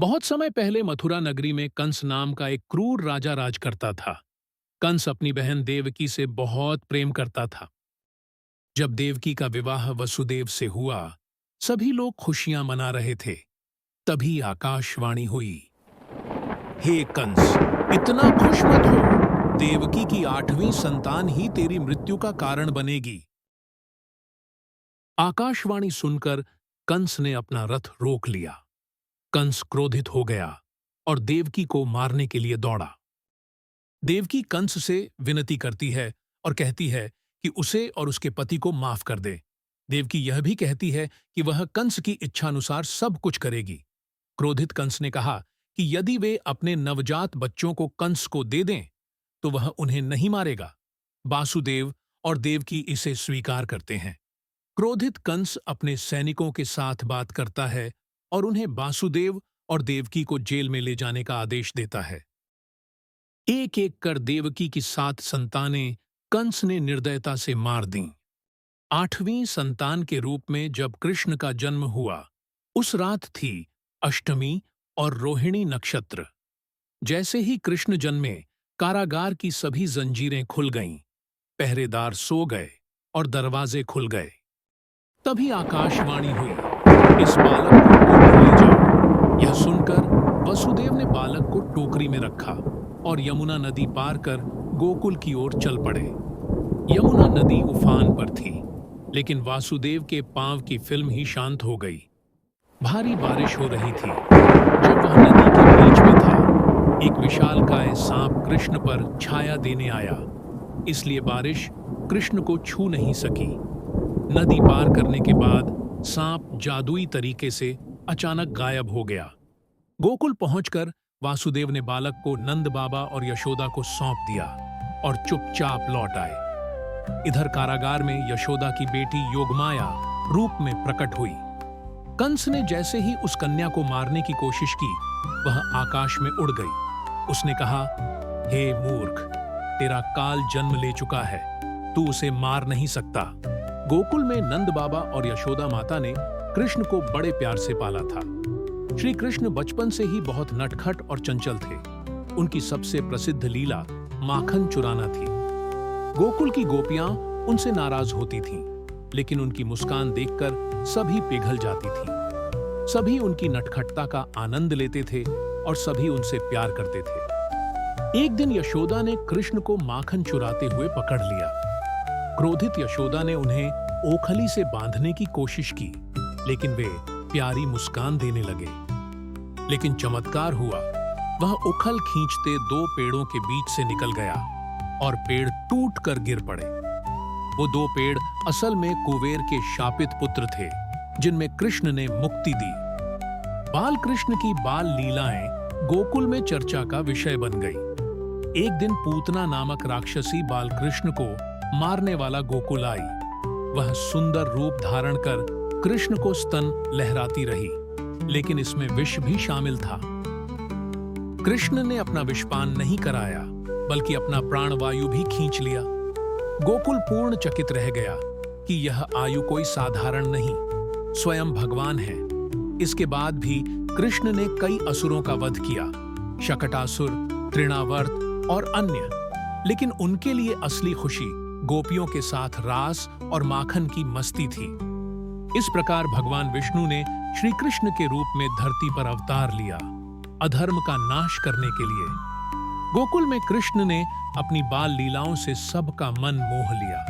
बहुत समय पहले मथुरा नगरी में कंस नाम का एक क्रूर राजा राज करता था। कंस अपनी बहन देवकी से बहुत प्रेम करता था। जब देवकी का विवाह वसुदेव से हुआ, सभी लोग खुशियां मना रहे थे। तभी आकाशवाणी हुई, हे कंस, इतना खुश मत हो। देवकी की 8वीं संतान ही तेरी मृत्यु का कारण बनेगी। आकाशवाणी सुनकर कंस ने अपना रथ रोक लिया। कंस क्रोधित हो गया और देवकी को मारने के लिए दौड़ा। देवकी कंस से विनती करती है और कहती है कि उसे और उसके पति को माफ कर दे। देवकी यह भी कहती है कि वह कंस की इच्छानुसार सब कुछ करेगी। क्रोधित कंस ने कहा कि यदि वे अपने नवजात बच्चों को कंस को दे दें तो वह उन्हें नहीं मारेगा। वासुदेव और देवकी इसे स्वीकार करते हैं। क्रोधित कंस अपने सैनिकों के साथ बात करता है और उन्हें वासुदेव और देवकी को जेल में ले जाने का आदेश देता है। एक एक कर देवकी की 7 संतानें कंस ने निर्दयता से मार दीं। 8वीं संतान के रूप में जब कृष्ण का जन्म हुआ, उस रात थी अष्टमी और रोहिणी नक्षत्र। जैसे ही कृष्ण जन्मे, कारागार की सभी जंजीरें खुल गईं, पहरेदार सो गए और दरवाजे खुल गए। तभी आकाशवाणी हुई, इस बालक को गोकुल ले जाओ। यह सुनकर वसुदेव ने बालक को टोकरी में रखा और यमुना नदी पार कर गोकुल की ओर चल पड़े। यमुना नदी उफान पर थी, लेकिन वासुदेव के पांव की फिल्म ही शांत हो गई। भारी बारिश हो रही थी। जब वह नदी के बीच में था, एक विशालकाय सांप कृष्ण पर छाया देने आया, इसलिए बारिश कृष्ण को छू नहीं सकी। नदी पार करने के बाद सांप जादुई तरीके से अचानक गायब हो गया। गोकुल पहुंचकर वासुदेव ने बालक को नंद बाबा और यशोदा को सौंप दिया और चुपचाप लौट आए। इधर कारागार में यशोदा की बेटी योगमाया रूप में प्रकट हुई। कंस ने जैसे ही उस कन्या को मारने की कोशिश की, वह आकाश में उड़ गई। उसने कहा, हे मूर्ख, तेरा काल जन्म ले चुका है, तू उसे मार नहीं सकता। गोकुल में नंद बाबा और यशोदा माता ने कृष्ण को बड़े प्यार से पाला था। श्री कृष्ण बचपन से ही बहुत नटखट और चंचल थे। उनकी सबसे प्रसिद्ध लीला माखन चुराना थी। गोकुल की गोपियां उनसे नाराज होती थीं, लेकिन उनकी मुस्कान देखकर सभी पिघल जाती थीं। सभी उनकी नटखटता का आनंद लेते थे और सभी उनसे प्यार करते थे। एक दिन यशोदा ने कृष्ण को माखन चुराते हुए पकड़ लिया। क्रोधित यशोदा ने उन्हें ओखली से बांधने की कोशिश की, लेकिन वे प्यारी मुस्कान देने लगे। लेकिन चमत्कार हुआ, वह उखल खींचते 2 पेड़ों के बीच से निकल गया और पेड़ टूट कर गिर पड़े। वो 2 पेड़ असल में कुबेर के शापित पुत्र थे, जिनमें कृष्ण ने मुक्ति दी। बाल कृष्ण की बाल लीलाएं गोकुल में चर्चा का विषय बन गई। एक दिन पूतना नामक राक्षसी बाल कृष्ण को मारने वाला गोकुल आई। वह सुंदर रूप धारण कर कृष्ण को स्तन लहराती रही, लेकिन इसमें विष भी शामिल था। कृष्ण ने अपना विषपान नहीं कराया, बल्कि अपना प्राणवायु भी खींच लिया। गोकुल पूर्ण चकित रह गया कि यह आयु कोई साधारण नहीं, स्वयं भगवान है। इसके बाद भी कृष्ण ने कई असुरों का वध किया, शकटासुर, तृणावर्त और अन्य। लेकिन उनके लिए असली खुशी गोपियों के साथ रास और माखन की मस्ती थी। इस प्रकार भगवान विष्णु ने श्री कृष्ण के रूप में धरती पर अवतार लिया, अधर्म का नाश करने के लिए। गोकुल में कृष्ण ने अपनी बाल लीलाओं से सबका मन मोह लिया।